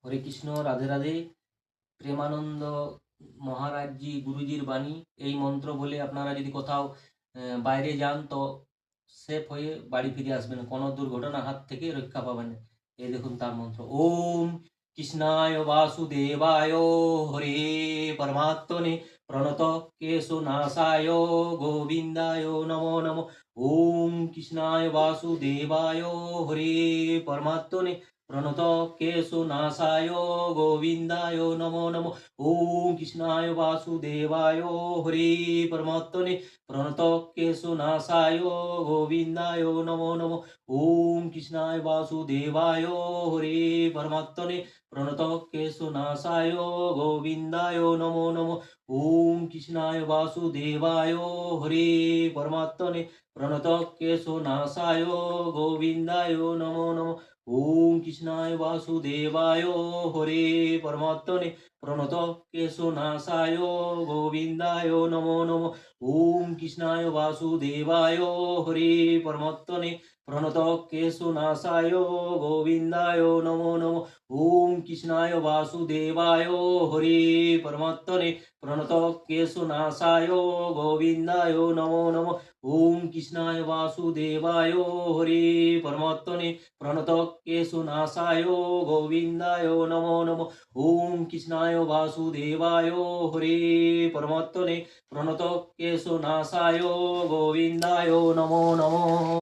হরে কৃষ্ণ, রাধে রাধে। প্রেমানন্দ মহারাজজি গুরুজির বাণী। এই মন্ত্র বলে আপনারা যদি কোথাও বাইরে যান তো সেফ হয়ে বাড়ি ফিরে আসবেন, কোনো দুর্ঘটনার হাত থেকে রক্ষা পাবেন। এই দেখুন তার মন্ত্র। ওম কৃষ্ণায় বাসুদেবায় হরে পরমাত্মনে প্রণত কেশনাশায় গোবিন্দায় নমো নমো। ওম কৃষ্ণায় বাসুদেবায় হরে পরমাত্মনে প্রণত কেশনাশায় গোবিন্দায় নমো নমো। ওম কৃষ্ণায় বাসুদেবায় হরে পরমাত্মনে প্রণত কেশনাশায় গোবিন্দায় নমো নমো। ওম কৃষ্ণায় বাসুদেবায় হরে পরমাত্মনে প্রণত কেশনাশায় গোবিন্দায় নমো নমো। ওম কৃষ্ণায় বাসুদেবায় হরে পরমাত্মনে প্রণত কেশনাশায় গোবিন্দায় নমো নমো। ওম কৃষ্ণায় বাসুদেবায় হরে পরমাত্মনে প্রণত কেশনাশায় গোবিন্দায় নমো নমো। ওম কৃষ্ণায় বাসুদেবায় হরে পরমাত্মনে প্রণত কেশনাশায় গোবিন্দায় নমো নমো। ওম কৃষ্ণায় বাসুদেবায় হরে পরমাত্মনে প্রণত কেশনাশায় গোবিন্দায় নমো নমো। ওম কৃষ্ণায় বাসুদেবায় হরে পরমাত্মনে প্রণত কেশনাশায় গোবিন্দায় নমো নমো। ওম কৃষ্ণায় বাসুদেবায় হরে পরমাত্মনে প্রণত কেশনাশায় গোবিন্দায় নমো নমো।